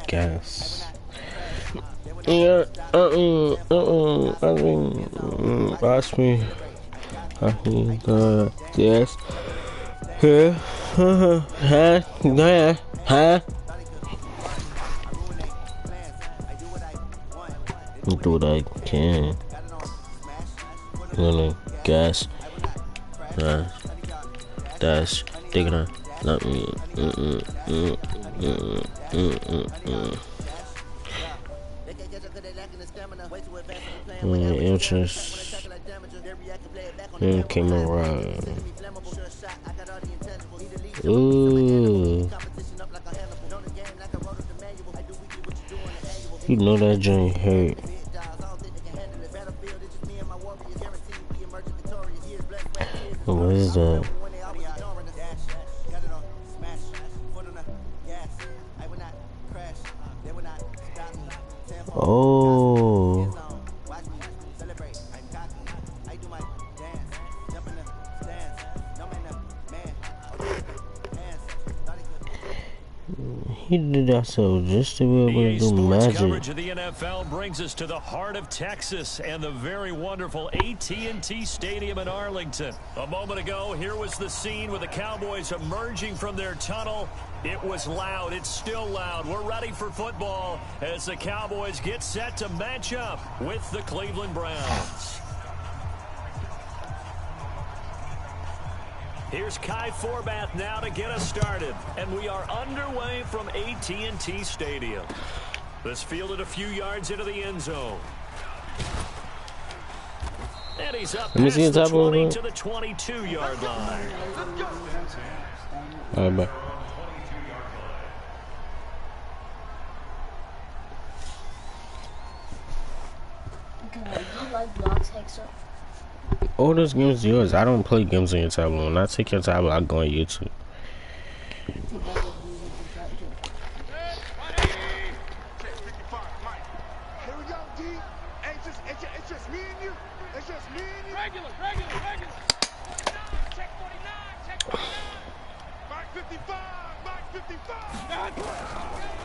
Gas. Yeah, I mean, ask me. I think, yes. Yeah, huh? Do what I can. Gas. Dash. Taking a. Not me. Interest. Came around. Ooh. You know that joint hurt. What is that? Oh. He did that so just to be able to do magic. Coverage of the NFL brings us to the heart of Texas and the very wonderful AT&T Stadium in Arlington. A moment ago, here was the scene with the Cowboys emerging from their tunnel. It was loud. It's still loud. We're ready for football as the Cowboys get set to match up with the Cleveland Browns. Here's Kai Forbath now to get us started, and we are underway from AT&T Stadium. This fielded a few yards into the end zone. And he's up past the 20 to the 22-yard line. All right, bye. You like blocks, Hexer? All those games are yours. I don't play games on your tablet. When I take your tablet, I go on YouTube.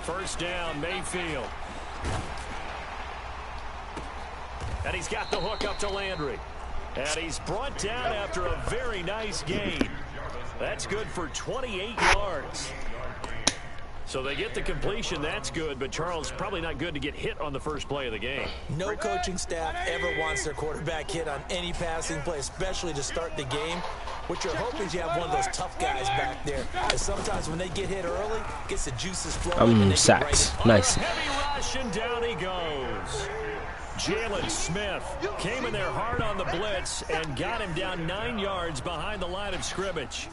First down, Mayfield. And he's got the hook up to Landry. And he's brought down after a very nice gain. That's good for 28 yards. So they get the completion. That's good. But, Charles, probably not good to get hit on the first play of the game. No coaching staff ever wants their quarterback hit on any passing play, especially to start the game. What you're hoping is you have one of those tough guys back there. And sometimes when they get hit early, gets the juices flowing. Sacked. Nice. Heavy rush, and down he goes. Jalen Smith came in there hard on the blitz and got him down 9 yards behind the line of scrimmage.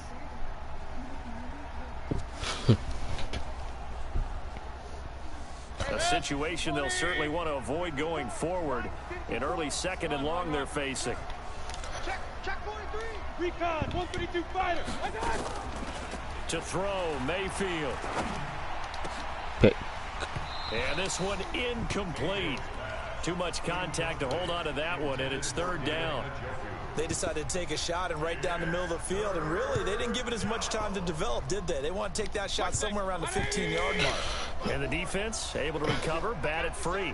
A situation they'll certainly want to avoid going forward. An early second and long they're facing. Check 43. Recon, 132 fighter. I got it. To throw, Mayfield. Pick. And this one incomplete. Too much contact to hold on to that one, and it's third down. They decided to take a shot and right down the middle of the field, and really, they didn't give it as much time to develop, did they? They want to take that shot somewhere around the 15-yard mark. And the defense able to recover, bat it free.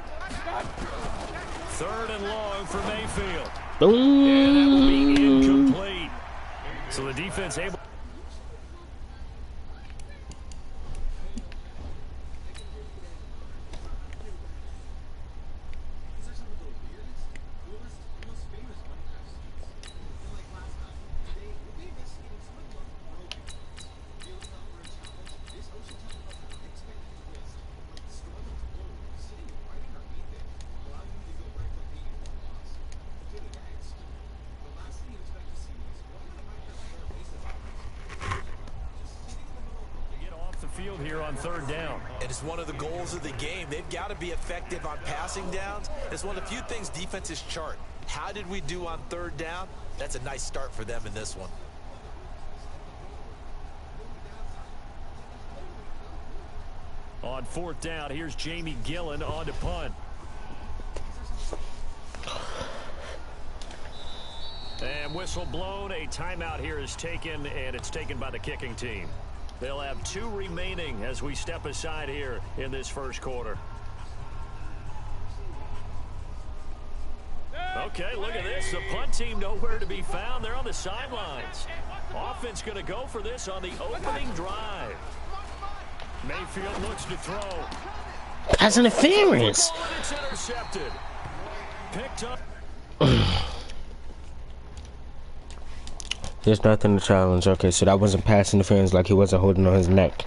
Third and long for Mayfield. And that will be incomplete. So the defense able. Field here on third down. And it's one of the goals of the game. They've got to be effective on passing downs. It's one of the few things defenses chart. How did we do on third down? That's a nice start for them in this one. On fourth down, here's Jamie Gillen on to punt. And whistle blown. A timeout here is taken, and it's taken by the kicking team. They'll have 2 remaining as we step aside here in this first quarter. Okay, look at this. The punt team nowhere to be found. They're on the sidelines. Offense going to go for this on the opening drive. Mayfield looks to throw. That's interference. It's intercepted. Picked up. There's nothing to challenge. Okay, so that wasn't pass interference, like he wasn't holding on his neck.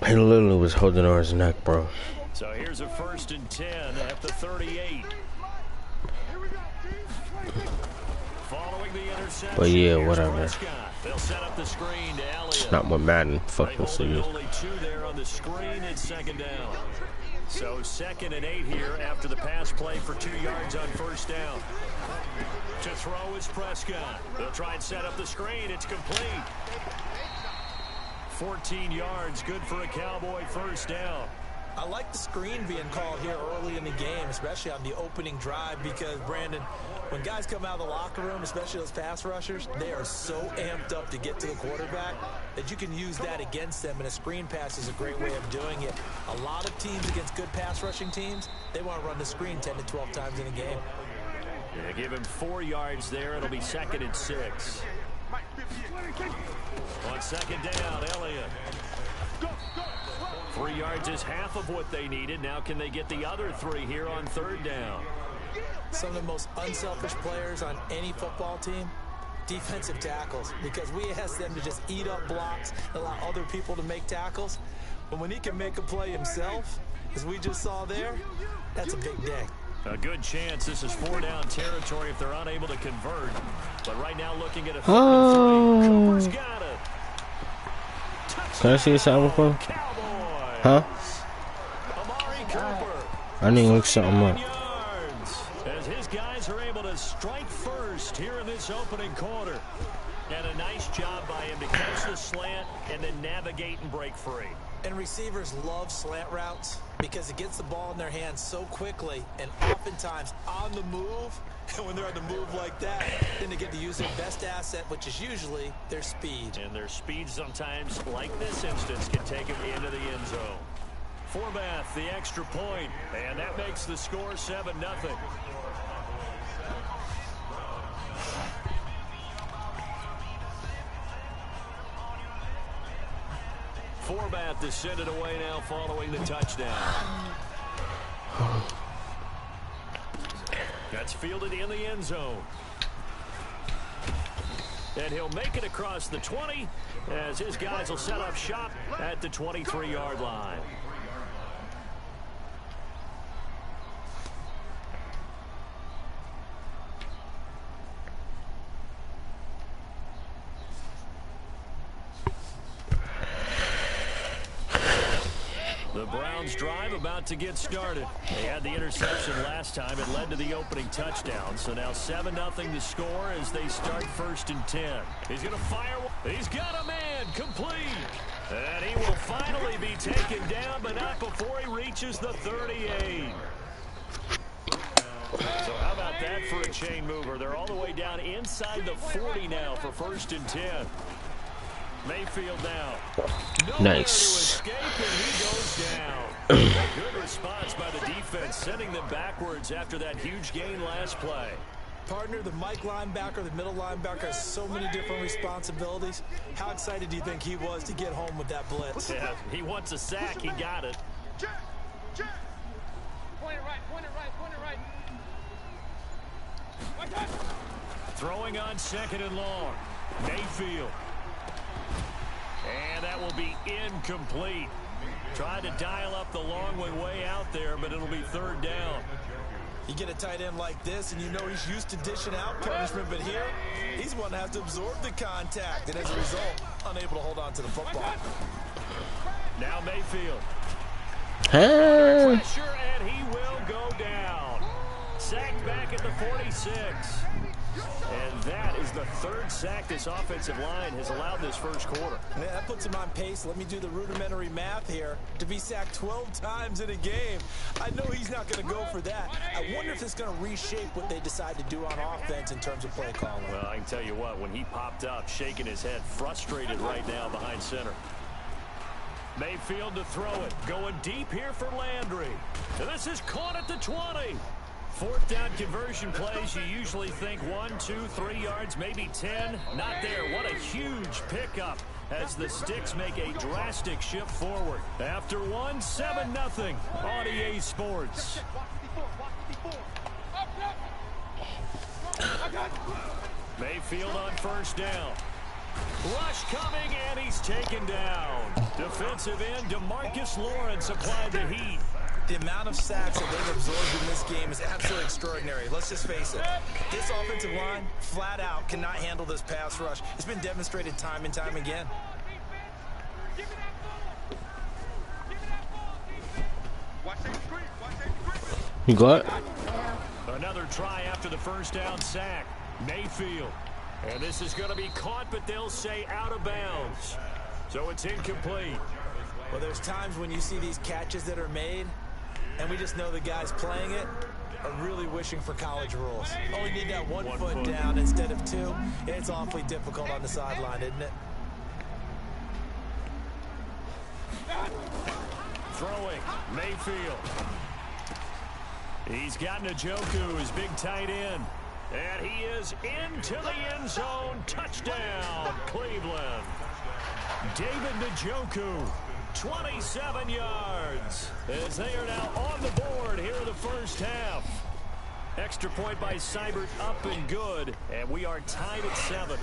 He literally was holding on his neck, bro. So here's a 1st and 10 at the 38. Following the interception. But yeah, whatever. They'll set up the screen to Elliott. It's not what Madden fucking sees. Only 2 there on the screen. It's 2nd down. So 2nd and 8 here after the pass play for 2 yards on 1st down. To throw is Prescott. They'll try and set up the screen. It's complete. 14 yards, good for a Cowboy 1st down. I like the screen being called here early in the game, especially on the opening drive, because, Brandon, when guys come out of the locker room, especially those pass rushers, they are so amped up to get to the quarterback that you can use that against them, and a screen pass is a great way of doing it. A lot of teams against good pass rushing teams, they want to run the screen 10 to 12 times in a game. Yeah, give him 4 yards there. It'll be 2nd and 6. On 2nd down, Elliott. 3 yards is half of what they needed. Now can they get the other 3 here on 3rd down? Some of the most unselfish players on any football team, defensive tackles, because we ask them to just eat up blocks and allow other people to make tackles. But when he can make a play himself, as we just saw there, that's a big day. A good chance this is 4-down territory if they're unable to convert. But right now looking at a 3rd and 3. Cooper's got it. Can I see a sound before? Huh? Amari Cooper. I need to look something up. As his guys are able to strike first here in this opening quarter. And a nice job by him to catch the slant and then navigate and break free. And receivers love slant routes because it gets the ball in their hands so quickly and oftentimes on the move. And when they're on the move like that, then they get to use their best asset, which is usually their speed. And their speed sometimes, like this instance, can take them into the end zone. Forbath, the extra point, and that makes the score 7-0. Forbath to send it away now following the touchdown. That's fielded in the end zone. And he'll make it across the 20 as his guys will set up shop at the 23-yard line. The Browns drive about to get started. They had the interception last time. It led to the opening touchdown. So now 7-0 to score as they start 1st and 10. He's going to fire. He's got a man complete. And he will finally be taken down, but not before he reaches the 38. So how about that for a chain mover? They're all the way down inside the 40 now for 1st and 10. Mayfield now. Nice. To escape, and he goes down. Good response by the defense, sending them backwards after that huge gain last play. Partner, the Mike linebacker, the middle linebacker has so many different responsibilities. How excited do you think he was to get home with that blitz? Yeah, he wants a sack. He got it. Check. Point it right, point it right, point it right. Throwing on 2nd and long. Mayfield. And that will be incomplete. Tried to dial up the long one way out there, but it'll be 3rd down. You get a tight end like this, and you know he's used to dishing out punishment, but here, he's one that has to absorb the contact, and as a result, unable to hold on to the football. Now Mayfield. Hey. Pressure, and he will go down. Sacked back at the 46. And that is the third sack this offensive line has allowed this first quarter. Yeah, that puts him on pace. Let me do the rudimentary math here. To be sacked 12 times in a game, I know he's not going to go for that. I wonder if it's going to reshape what they decide to do on offense in terms of play calling. Well, I can tell you what, when he popped up, shaking his head, frustrated right now behind center. Mayfield to throw it. Going deep here for Landry. And this is caught at the 20. Fourth down conversion plays, you usually think 1, 2, 3 yards, maybe 10. Not there. What a huge pickup as the Sticks make a drastic shift forward. After one, 7-0 on EA Sports. Mayfield on first down. Rush coming, and he's taken down. Defensive end DeMarcus Lawrence applied the heat. The amount of sacks that they've absorbed in this game is absolutely extraordinary. Let's just face it. This offensive line, flat out, cannot handle this pass rush. It's been demonstrated time and time again. You got it? Another try after the first down sack. Mayfield. And this is going to be caught, but they'll say out of bounds. So it's incomplete. Well, there's times when you see these catches that are made, and we just know the guys playing it are really wishing for college rules. Oh, we need that one foot down instead of two. It's awfully difficult on the sideline, isn't it? Throwing, Mayfield. He's got Njoku, his big tight end. And he is into the end zone. Touchdown, Cleveland. David Njoku, 27 yards. As they are now on the board here in the first half. Extra point by Seibert up and good. And we are tied at 7.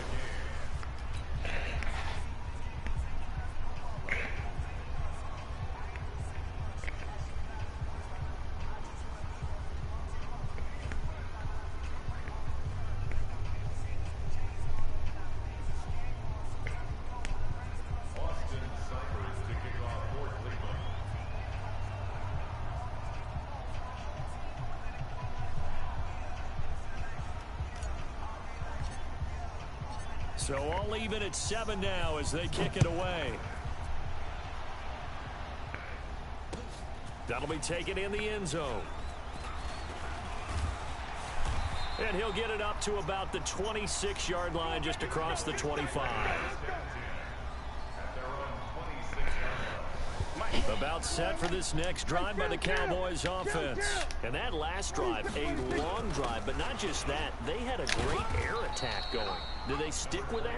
So all even at 7 now as they kick it away. That'll be taken in the end zone. And he'll get it up to about the 26-yard line just across the 25. About set for this next drive by the Cowboys offense. And that last drive, a long drive, but not just that. They had a great air attack going. Do they stick with that?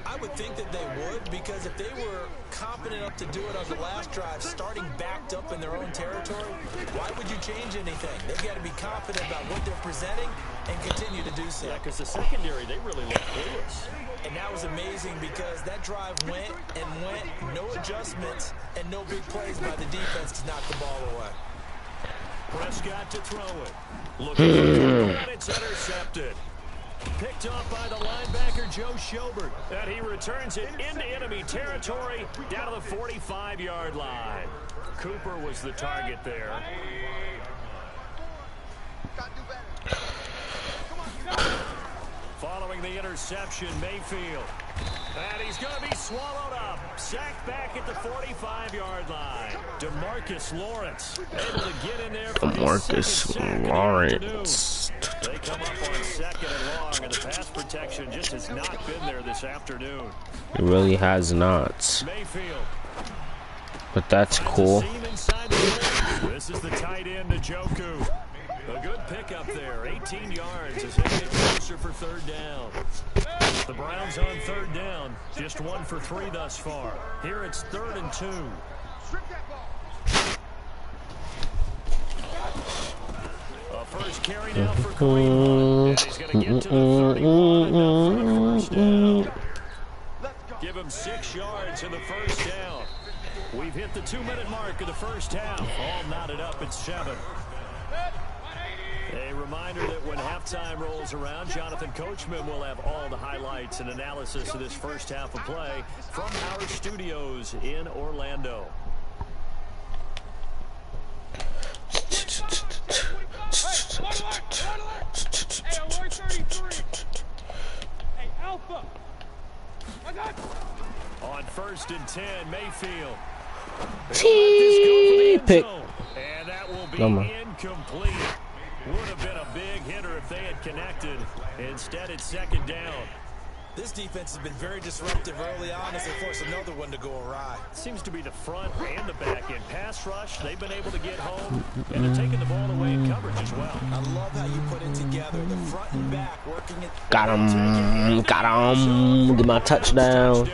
I would think that they would, because if they were confident enough to do it on the last drive, starting backed up in their own territory, why would you change anything? They've got to be confident about what they're presenting and continue to do so. Yeah, because the secondary, they really looked clueless. And that was amazing because that drive went and went, no adjustments, and no big plays by the defense to knock the ball away. Prescott to throw it. Looking for it, it's intercepted. Picked off by the linebacker, Joe Schobert. And he returns it into enemy territory down to the 45-yard line. Cooper was the target there. Following the interception, Mayfield. And he's going to be swallowed up. Sacked back at the 45-yard line. DeMarcus Lawrence able to get in there for DeMarcus Lawrence. They come up on 2nd and long, and the pass protection just has not been there this afternoon. It really has not. Mayfield. But that's cool. This is the tight end, Njoku. A good pickup there, 18 yards as they get closer for 3rd down. The Browns on 3rd down, just 1 for 3 thus far. Here it's 3rd and 2. A first carry now for Cleveland, and he's going to get to the 31 for the first down. Give him 6 yards in the first down. We've hit the 2-minute mark of the first half. All knotted up at 7. A reminder that when halftime rolls around, Jonathan Coachman will have all the highlights and analysis of this first half of play from our studios in Orlando. alert 33. Hey, Alpha. I got. On 1st and 10, Mayfield. Pick. And that will be Come on. incomplete. Would have been a big hitter if they had connected. Instead, it's 2nd down. This defense has been very disruptive early on as they force another one to go awry. Seems to be the front and the back end. Pass rush, they've been able to get home, and they're taking the ball away in coverage as well. I love how you put it together. The front and back working it. Got him. Get my touchdown.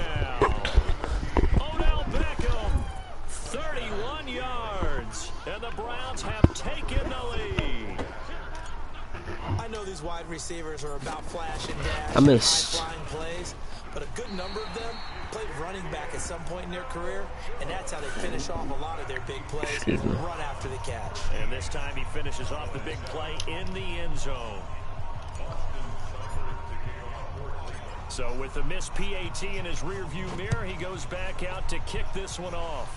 Odell Beckham, 31 yards, and the Browns have taken the lead. I know these wide receivers are about flash and dash, I missed. flying plays, but a good number of them played running back at some point in their career, and that's how they finish off a lot of their big plays, run after the catch. And this time he finishes off the big play in the end zone. So with the missed PAT in his rearview mirror, he goes back out to kick this one off.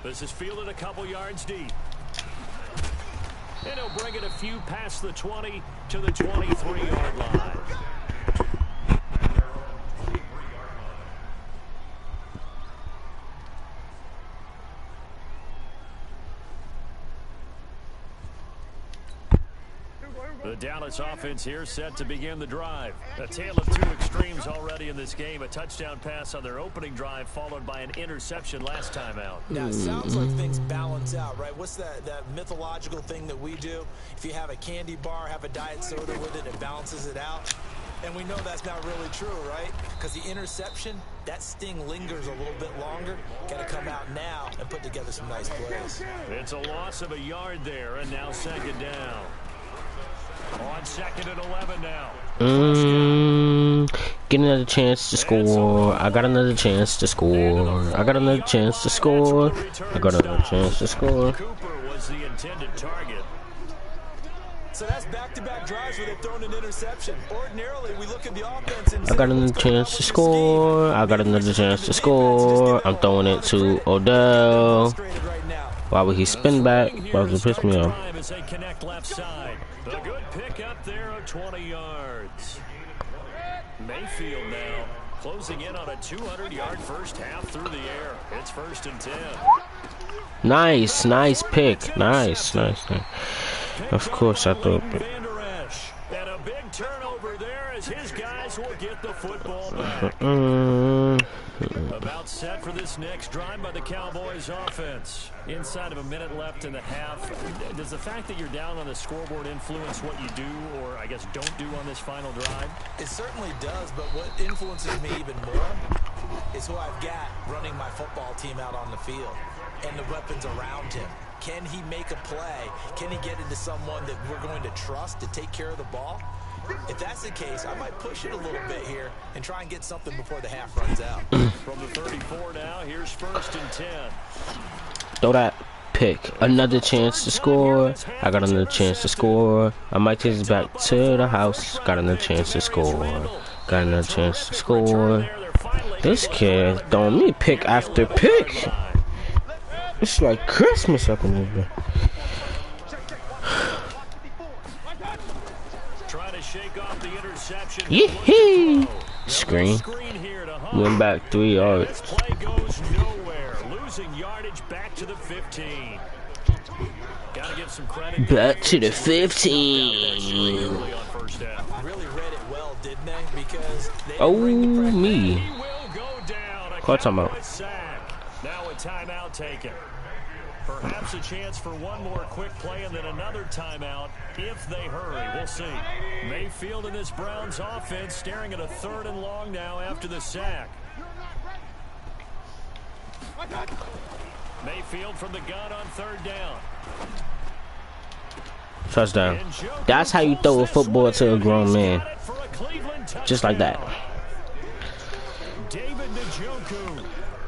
This is fielded a couple yards deep. And he'll bring it a few past the 20 to the 23-yard line. The Dallas offense here set to begin the drive. A tale of two extremes already in this game. A touchdown pass on their opening drive followed by an interception last time out. Now, it sounds like things balance out, right? What's that mythological thing that we do? If you have a candy bar, have a diet soda with it, it balances it out. And we know that's not really true, right? Because the interception, that sting lingers a little bit longer. Got to come out now and put together some nice plays. It's a loss of a yard there, and now 2nd down. On 2nd and 11 now. Get another chance to score. I got another chance to score. I got another chance to score. I got another chance to score. Cooper was the intended target. So that's back-to-back drives where they've thrown an interception. Ordinarily, we look at the offense and I got another chance to score. I got another chance to score. I'm throwing it to Odell. Why would he spin back? Why would he piss me off? As they connect left side. A good pick up there of 20 yards. Mayfield now closing in on a 200-yard first half through the air. It's 1st and 10. Nice pick. Nice. Of course, I thought. And a big turnover there as his guys will get the football back. About set for this next drive by the Cowboys offense. Inside of a minute left in the half. Does the fact that you're down on the scoreboard influence what you do or, I guess, don't do on this final drive? It certainly does, but what influences me even more is who I've got running my football team out on the field and the weapons around him. Can he make a play? Can he get into someone that we're going to trust to take care of the ball? If that's the case, I might push it a little bit here and try and get something before the half runs out. From the 34 now, here's 1st and 10. Throw that pick. Another chance to score. I got another chance to score. I might take this back to the house. Got another chance to score. Got another chance to score. This kid throwing me pick after pick. It's like Christmas up in here. Trying to shake off the interception. Yee-hee! Screen. Went back 3 yards. This play goes nowhere. Losing yardage back to the 15. Gotta give some credit. Back to the 15. Really read it well, didn't they? Because they Me. He will go down. What's I'm out? Now a timeout taken. Perhaps a chance for one more quick play and then another timeout if they hurry. We'll see. Mayfield in this Browns offense staring at a 3rd and long now after the sack. Mayfield from the gun on 3rd down. Touchdown. That's how you throw a football to a grown man. Just like that. David Njoku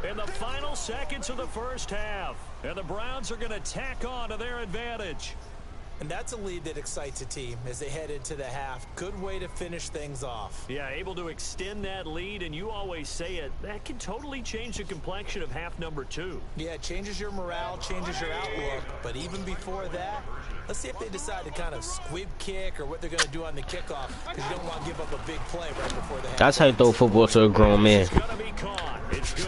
in the final seconds of the first half. And the Browns are going to tack on to their advantage. And that's a lead that excites a team as they head into the half. Good way to finish things off. Yeah, able to extend that lead, and you always say it, that can totally change the complexion of half number 2. Yeah, it changes your morale, changes your outlook. But even before that, let's see if they decide to kind of squib kick or what they're going to do on the kickoff, because you don't want to give up a big play right before the half. That's how you throw football to a grown man. It's gonna be caught. It's good.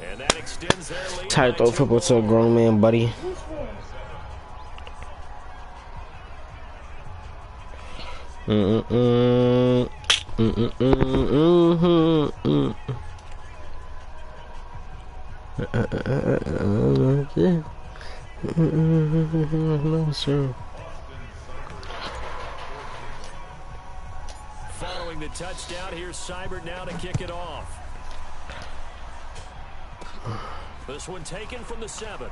And that extends their lead. That's how you throw football to a grown man, buddy. No, sir. Following the touchdown, here's Seibert now to kick it off. This one taken from the 7.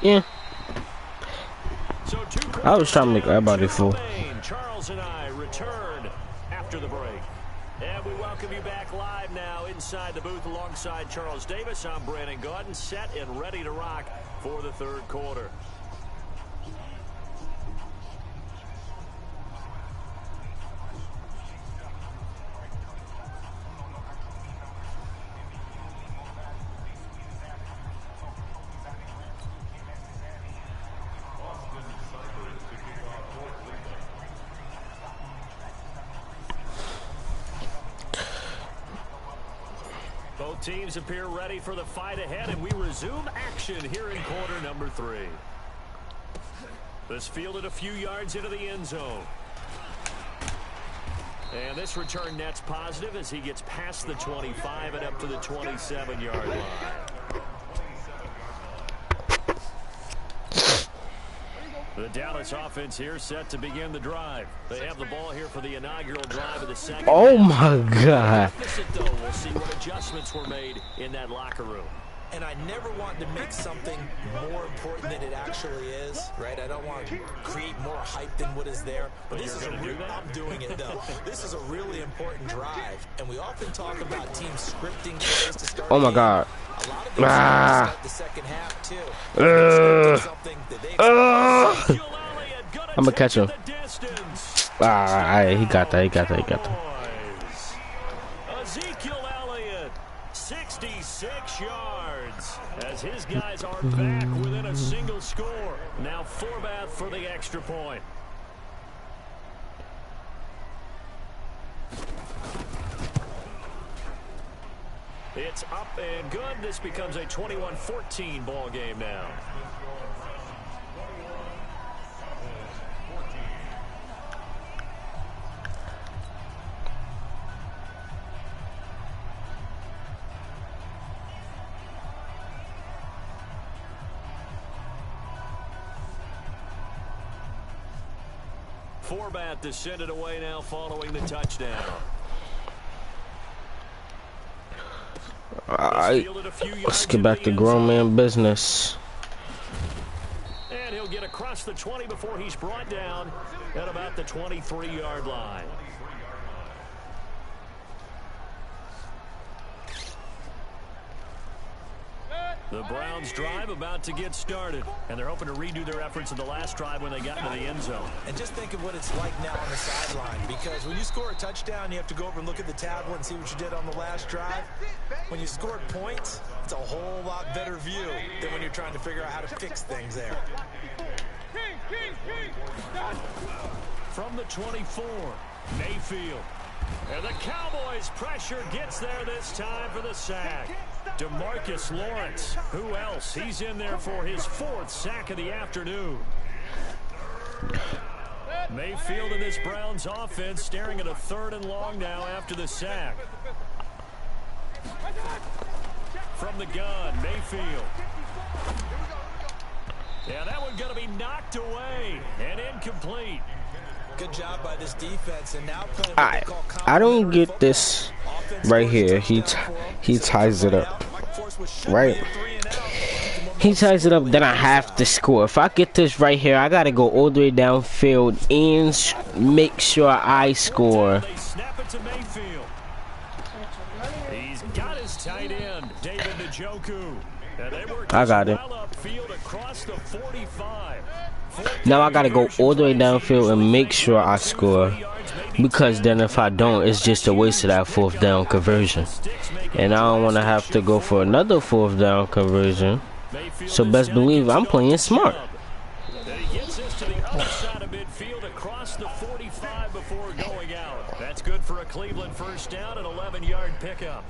Yeah. So I was trying to make everybody fool. Charles and I return after the break. And we welcome you back live now inside the booth alongside Charles Davis. I'm Brandon Gaudin, set and ready to rock for the third quarter. Both teams appear ready for the fight ahead, and we resume action here in quarter number 3. This fielded a few yards into the end zone. And this return net's positive as he gets past the 25 and up to the 27-yard line. The Dallas offense here set to begin the drive. They have the ball here for the inaugural drive of the second. Oh my God. We'll see what adjustments were made in that locker room. And I never want to make something more important than it actually is, right? I don't want to create more hype than what is there. But this is a real, I'm doing it though. This is a really important drive, and we often talk about teams scripting plays to start. Oh my God. A lot of them start the second half too. Something that they I'm gonna catch him. He got that. He got that. He got that. Ezekiel Elliott, 66 yards, as his guys are back within a single score. Now Forbath for the extra point. It's up and good. This becomes a 21-14 ball game now. Forbath descended away now following the touchdown. Alright, let's get back to grown man business. And he'll get across the 20 before he's brought down at about the 23-yard line. The Browns drive about to get started, and they're hoping to redo their efforts in the last drive when they got into the end zone. And just think of what it's like now on the sideline, because when you score a touchdown, you have to go over and look at the tablet and see what you did on the last drive. When you scored points, it's a whole lot better view than when you're trying to figure out how to fix things there. From the 24, Mayfield. And the Cowboys' pressure gets there this time for the sack. DeMarcus Lawrence, who else? He's in there for his 4th sack of the afternoon. Mayfield and this Browns offense staring at a 3rd and long now after the sack. From the gun, Mayfield. Yeah, that one's going to be knocked away and incomplete. Good job by this defense, and now playing I don't get this right here. He ties it up, right? He ties it up, then I have to score. If I get this right here, I gotta go all the way downfield and make sure I score. They snap it I got it. Now I gotta go all the way downfield and make sure I score, because then if I don't, it's just a waste of that 4th down conversion, and I don't want to have to go for another 4th down conversion. So best believe I'm playing smart. That's good for a Cleveland first down, an 11-yard pickup.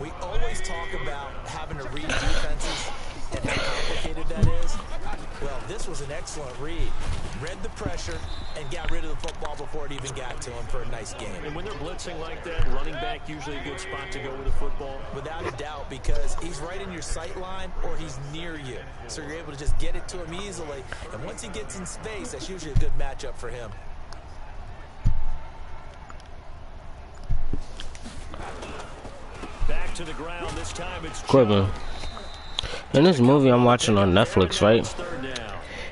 We always talk about having to read defenses and how complicated that is. Well, this was an excellent read. Read the pressure and got rid of the football before it even got to him for a nice game. And when they're blitzing like that, running back usually a good spot to go with the football. Without a doubt, because he's right in your sight line or he's near you. So you're able to just get it to him easily. And once he gets in space, that's usually a good matchup for him. Back to the ground. This time it's Quibbling. In this movie I'm watching on Netflix, right?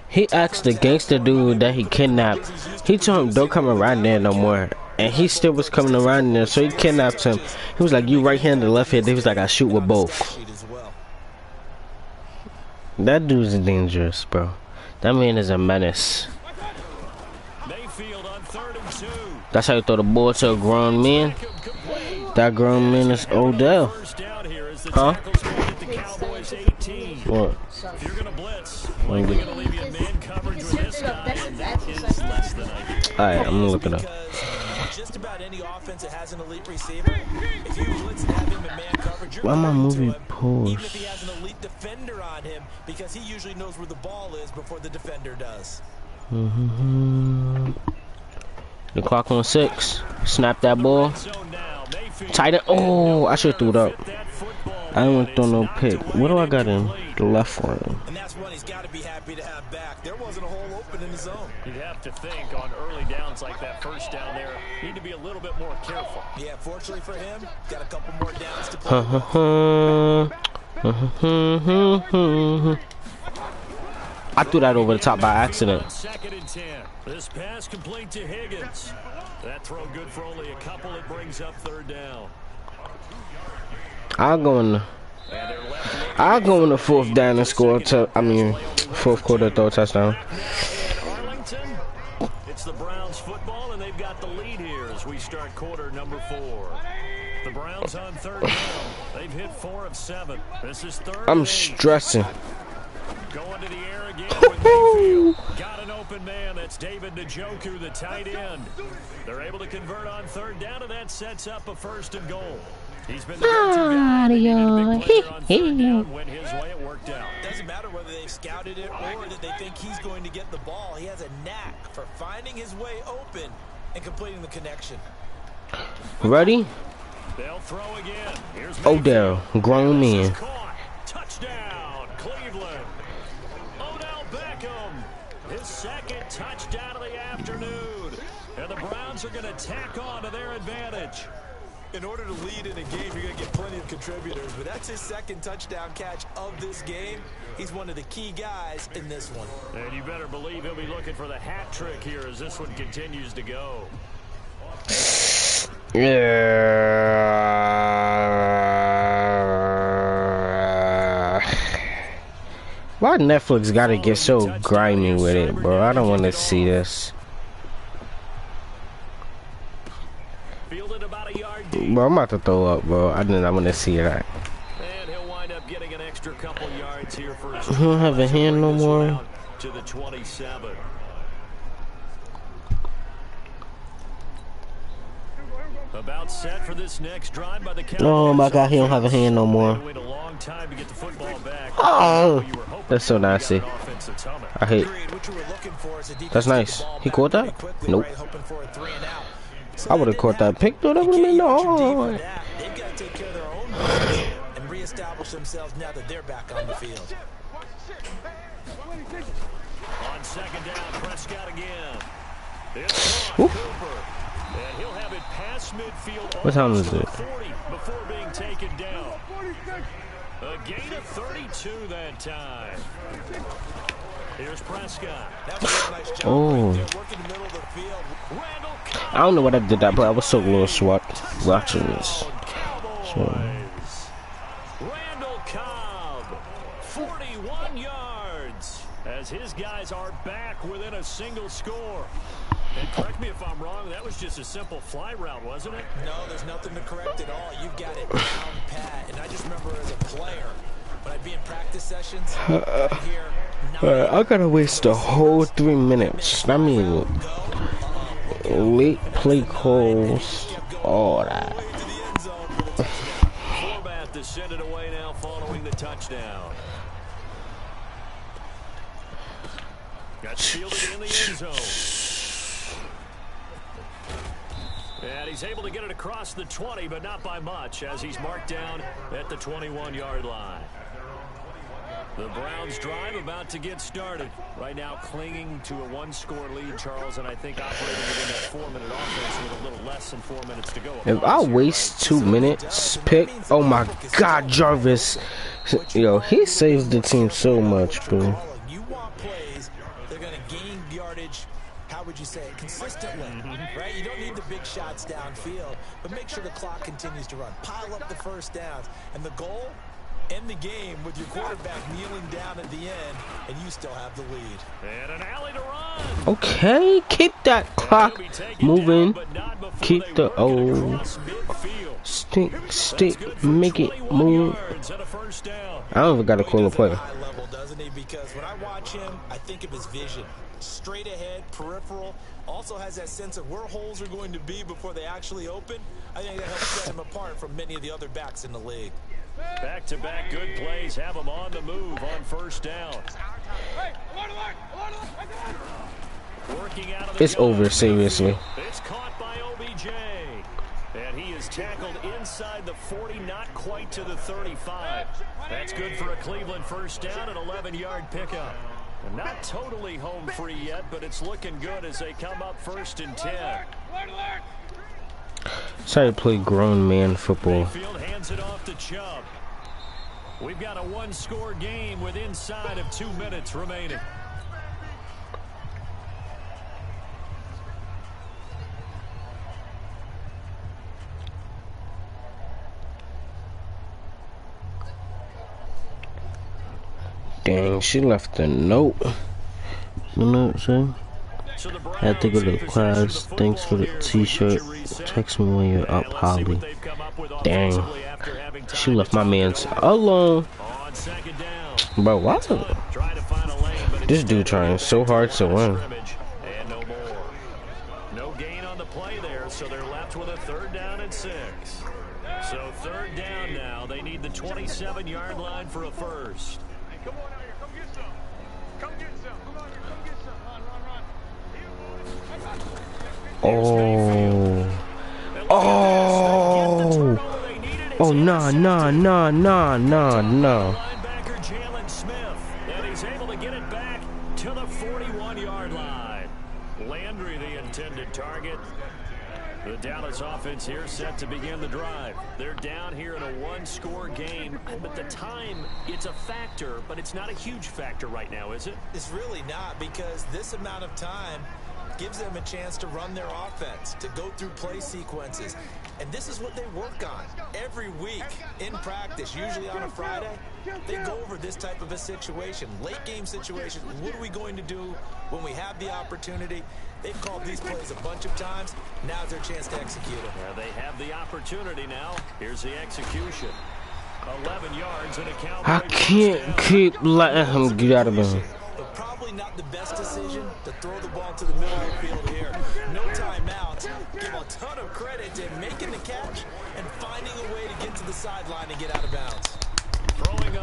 He asked the gangster dude that he kidnapped. He told him don't come around there no more, and he still was coming around there, so he kidnapped him. He was like, you right-handed, left-handed. He was like, I shoot with both. That dude's dangerous, bro. That man is a menace. That's how you throw the ball to a grown man. That grown man is Odell. Huh? What? If you're going to blitz, likely going to leave you in man coverage with this guy, and that is less than ideal. Alright, I'm gonna look it up. Just about any offense that has an elite receiver, if you blitz and have him in man coverage, you're Why my going to movie him, pause? even if he has an elite defender on him, because he usually knows where the ball is before the defender does. The clock on 6. Snap that ball. Tight end. Oh, I should threw it up. I don't want to throw no pick. What do I got in the left one? And that's one he's got to be happy to have back. There wasn't a hole open in the zone. You'd have to think on early downs like that first down there, need to be a little bit more careful. Yeah, fortunately for him, got a couple more downs to play. I threw that over the top by accident. 2nd and 10. This pass complete to Higgins. That throw good for only a couple. It brings up 3rd down. I'll go in the 4th down and score. 4th quarter throw a touchdown. Arlington, it's the Browns football, and they've got the lead here as we start quarter number 4. The Browns on 3rd down. They've hit 4 of 7. This is 3rd. I'm stressing. Going to the air again with Mayfield. Got an open man. That's David Njoku, the tight end. They're able to convert on 3rd down, and that sets up a 1st and goal. He's been the go-to guy. They need a big player on 3rd down. Went his way, it worked out. Doesn't matter whether they've scouted it or that they think he's going to get the ball. He has a knack for finding his way open and completing the connection. Ready? They'll throw again. Here's Odell, grown man. Touchdown, Cleveland. Odell Beckham, his 2nd touchdown of the afternoon. And the Browns are going to tack on to their advantage. In order to lead in a game, you're going to get plenty of contributors, but that's his 2nd touchdown catch of this game. He's one of the key guys in this one. And you better believe he'll be looking for the hat trick here as this one continues to go. Yeah. Why Netflix gotta get so grimy with it, bro? I don't want to see this. Bro, I'm about to throw up, bro. I want to see that. And he'll wind up getting an extra couple yards here for his. He don't have a hand no more. To the 27. About set for this next drive by the Cowboys. Oh my God, he don't have a hand no more. Wait a long time to get the football back. Oh, that's so nasty. I hate. That's nice. He caught that? Nope. I would have caught that pick though. That would have been no. They've got to take care of their own business and reestablish themselves now that they're back on the field. On 2nd down, Prescott again. It's Cooper. And he'll have it past midfield. What time is it? 40 before being taken down. A gain of 32 that time. Here's Prescott. Oh. I don't know what I did that, but I was so lost watching this. So. Randall Buckeyes are back within a single score. And correct me if I'm wrong, that was just a simple fly route, wasn't it? No, there's nothing to correct at all. You've got it down pat. And I just remember as a player, when I'd be in practice sessions, I'd hear I gotta waste the whole 3 minutes. I mean, late play calls, all that. Format to send it away now following the touchdown. Got fielded in the end zone. And he's able to get it across the 20, but not by much, as he's marked down at the 21-yard line. The Browns drive about to get started. Right now clinging to a 1-score lead, Charles, and I think operating within that 4-minute offense with a little less than 4 minutes to go. If I waste 2 minutes, pick, oh my God, Jarvis. Yo, he saves the team so much, bro. You want plays, they're going to gain yardage, how would you say it, consistently, right? You don't need the big shots downfield, but make sure the clock continues to run. Pile up the first downs, and the goal, end the game with your quarterback kneeling down at the end, and you still have the lead. And an alley to run. Okay, keep that clock moving. Keep the old stick, make it move. I don't even got to call a play. High level, doesn't he? Because when I watch him, I think of his vision. Straight ahead, peripheral. Also has that sense of where holes are going to be before they actually open. I think that helps set him apart from many of the other backs in the league. Back-to-back good plays have him on the move on first down. Working out of the It's over, seriously. It's caught by OBJ. And he is tackled inside the 40, not quite to the 35. That's good for a Cleveland first down, an 11-yard pickup. Not totally home free yet, but it's looking good as they come up 1st and 10. Sorry to play grown man football. Mayfield hands it off to Chubb. We've got a 1-score game with inside of 2 minutes remaining. Dang, she left a note. You know what I'm saying? I had to go to class. Thanks for the t-shirt. Text me when you're up, Holly. Dang. She left my man's alone. Bro, what's up? This dude trying so hard to win. No gain on the play there, so they're left with a 3rd down and 6. So 3rd down now. They need the 27-yard line for a first. Come on out here, come get some. Come get some. Come on, come get some. Run, run, run. Oh, nah. Linebacker Jalen Smith, and he's able to get it back to the 41-yard line. Landry, the intended target. The Dallas offense here set to begin the drive. They're down here in a 1-score game, but the time, it's a factor, but it's not a huge factor right now, is it? It's really not, because this amount of time gives them a chance to run their offense, to go through play sequences. And this is what they work on every week in practice, usually on a Friday. They go over this type of a situation, late game situation. What are we going to do when we have the opportunity? They've called these plays a bunch of times. Now's their chance to execute it. Yeah, they have the opportunity now. Here's the execution. 11 yards and a Cowboy. I can't keep letting him get out of him. But probably not the best decision to throw the ball to the middle of the field here. No timeouts. Give a ton of credit to making the catch and finding a way to get to the sideline and get out of bounds.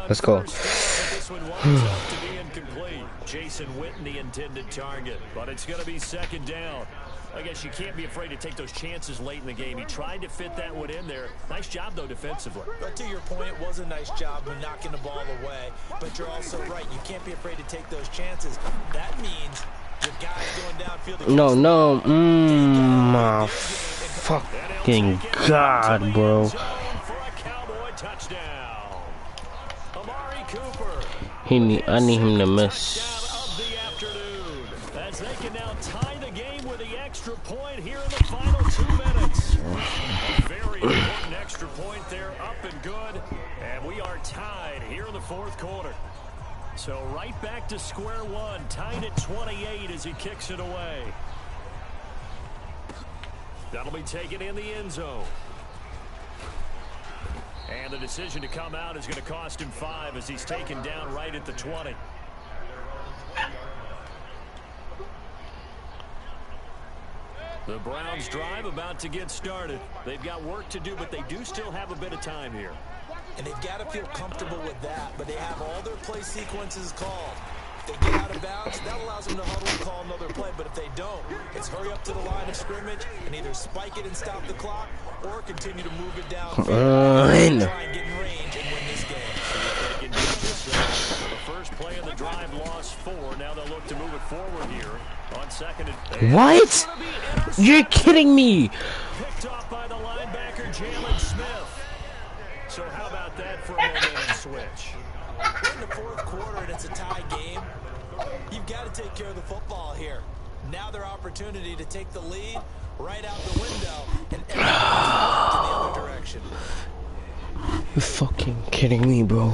Let's go. This one winds up to be incomplete. Jason Witten, the intended target, but it's going to be 2nd down. I guess you can't be afraid to take those chances late in the game. He tried to fit that one in there. Nice job, though, defensively. But to your point, it was a nice job of knocking the ball away. But you're also right. You can't be afraid to take those chances. That means your guys going downfield. No. My fucking God, bro. I need him to miss. As they can now tie the game with the extra point here in the final 2 minutes. Very important extra point there, up and good. And we are tied here in the 4th quarter. So right back to square one, tied at 28 as he kicks it away. That'll be taken in the end zone. And the decision to come out is going to cost him 5 as he's taken down right at the 20. The Browns drive about to get started. They've got work to do, but they do still have a bit of time here. And they've got to feel comfortable with that, but they have all their play sequences called. If they get out of bounds, that allows them to huddle and call another play, but if they don't, it's hurry up to the line of scrimmage and either spike it and stop the clock or continue to move it down. Try and get in range and win this game. They can do this. The first play of the drive lost 4. Now they'll look to move it forward here on second and what? You're kidding me. Picked off by the linebacker, Jalen Smith. So how about that for a momentum switch? We're in the fourth quarter and it's a tie game. You've got to take care of the football here. Now their opportunity to take the lead right out the window and everybody's in the other direction. You're fucking kidding me, bro.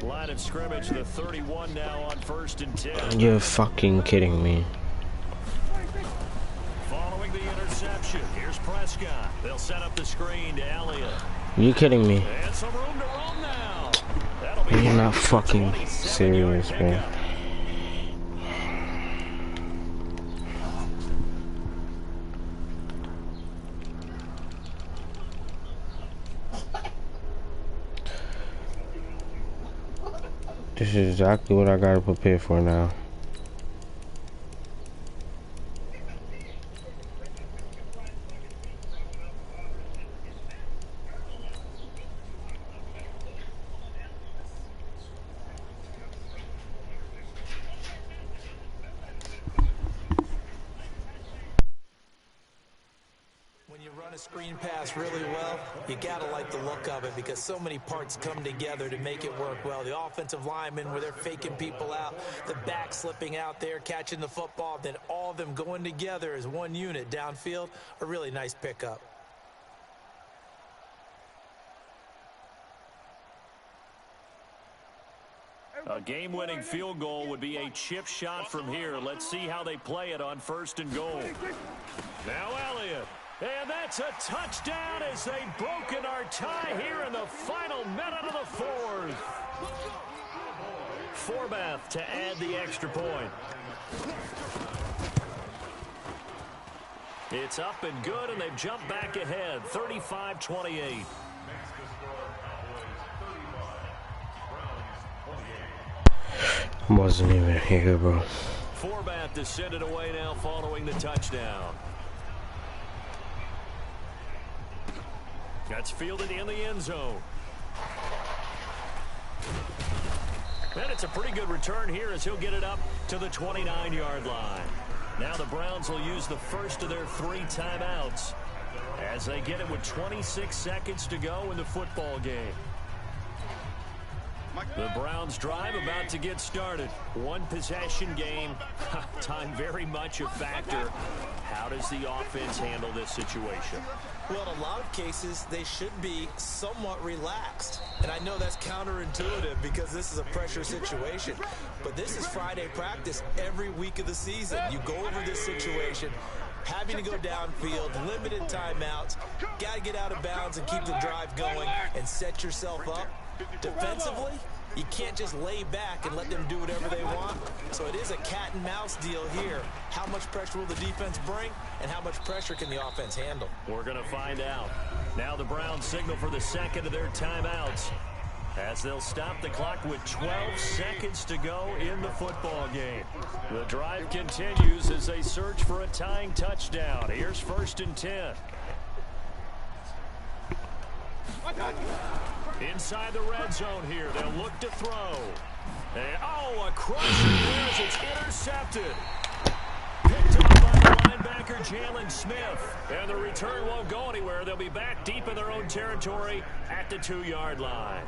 Line of scrimmage, the 31 now on 1st and 10. You're fucking kidding me. Following the interception, here's Prescott. They'll set up the screen to Elliott. You kidding me? And some room to roam now. You're not fucking serious, bro. This is exactly what I gotta prepare for now. A screen pass really well, you gotta like the look of it because so many parts come together to make it work well. The offensive linemen where they're faking people out, the back slipping out there, catching the football, then all of them going together as one unit downfield, a really nice pickup. A game-winning field goal would be a chip shot from here. Let's see how they play it on 1st and goal. Now Elliott. And that's a touchdown as they've broken our tie here in the final minute of the 4th. Forbath to add the extra point. It's up and good, and they've jumped back ahead, 35-28. I wasn't even here, bro. Forbath to send it away now following the touchdown. That's fielded in the end zone. And it's a pretty good return here as he'll get it up to the 29-yard line. Now the Browns will use the first of their 3 timeouts as they get it with 26 seconds to go in the football game. The Browns drive about to get started. 1 possession game. Time very much a factor. How does the offense handle this situation? Well, in a lot of cases, they should be somewhat relaxed. And I know that's counterintuitive because this is a pressure situation. But this is Friday practice every week of the season. You go over this situation, having to go downfield, limited timeouts, got to get out of bounds and keep the drive going and set yourself up. Defensively, you can't just lay back and let them do whatever they want. So it is a cat and mouse deal here. How much pressure will the defense bring, and how much pressure can the offense handle? We're going to find out. Now the Browns signal for the second of their timeouts as they'll stop the clock with 12 seconds to go in the football game. The drive continues as they search for a tying touchdown. Here's 1st and 10. Inside the red zone here, they'll look to throw. And, oh, a crushing there as it's intercepted. Picked up by the linebacker, Jalen Smith. And the return won't go anywhere. They'll be back deep in their own territory at the 2-yard line.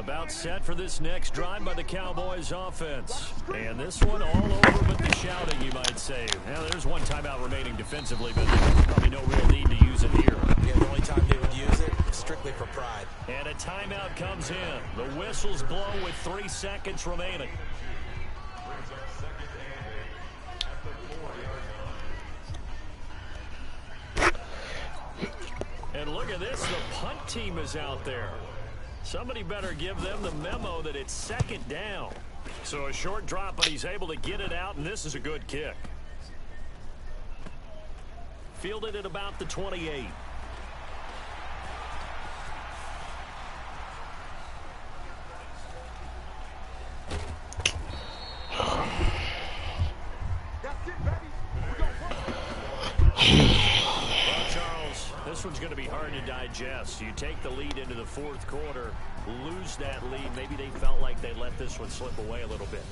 About set for this next drive by the Cowboys offense. And this one all over but the shouting, you might say. Now, there's one timeout remaining defensively, but probably no real need to use it here. Yeah, the only time they would use it is strictly for pride. And a timeout comes in. The whistles blow with 3 seconds remaining. And look at this, the punt team is out there. Somebody better give them the memo that it's second down. So a short drop, but he's able to get it out, and this is a good kick. Fielded at about the 28. This one's going to be hard to digest. You take the lead into the fourth quarter, lose that lead. Maybe they felt like they let this one slip away a little bit.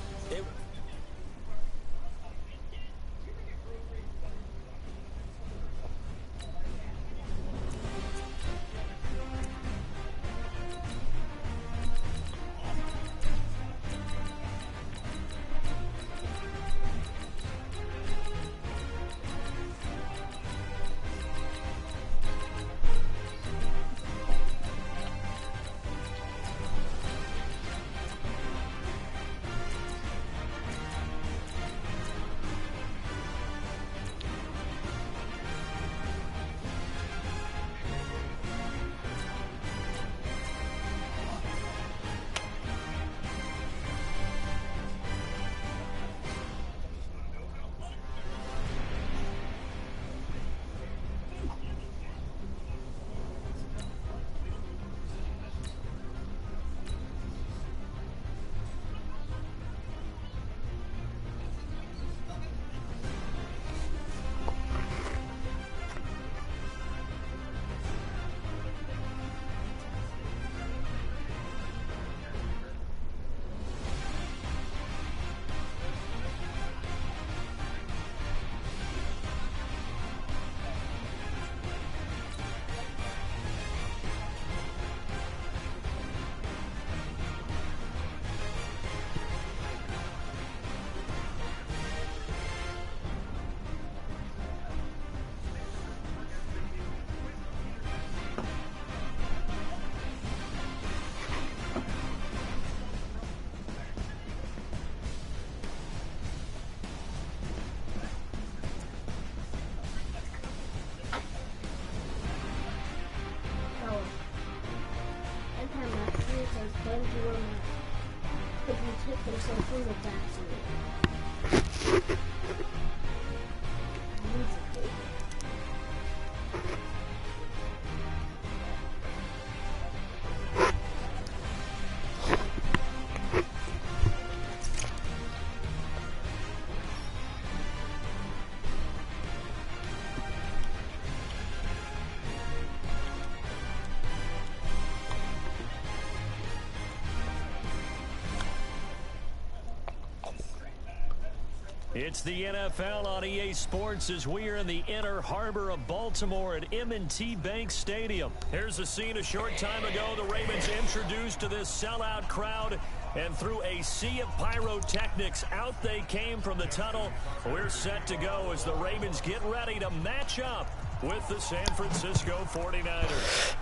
It's the NFL on EA Sports as we are in the inner harbor of Baltimore at M&T Bank Stadium. Here's a scene a short time ago. The Ravens introduced to this sellout crowd, and through a sea of pyrotechnics, out they came from the tunnel. We're set to go as the Ravens get ready to match up with the San Francisco 49ers.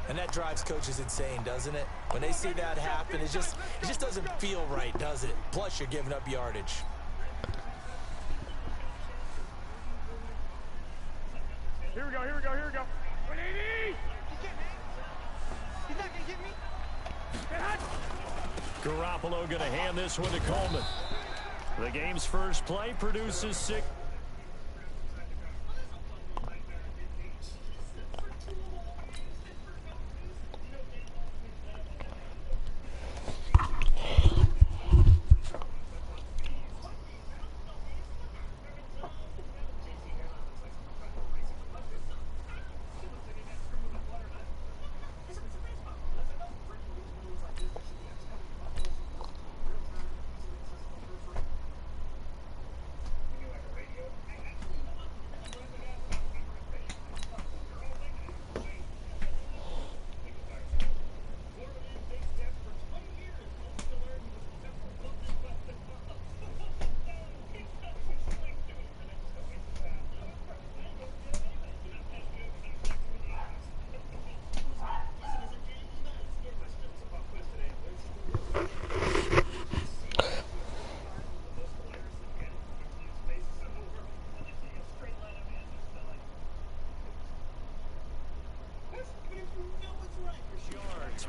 And that drives coaches insane, doesn't it? When they see that happen, it just doesn't feel right, does it? Plus, you're giving up yardage. Here we go, here we go, here we go. 180! He's not gonna get me. Get hot! Garoppolo going to hand this one to Coleman. The game's first play produces 6.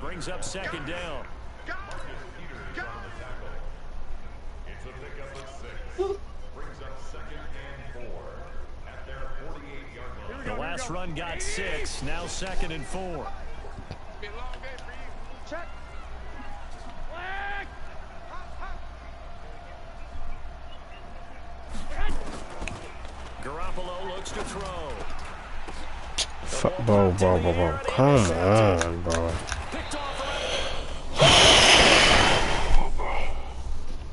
Brings up second down. The last run got 6. Now 2nd and 4. Check. Garoppolo looks to throw. Bro. Come on, bro.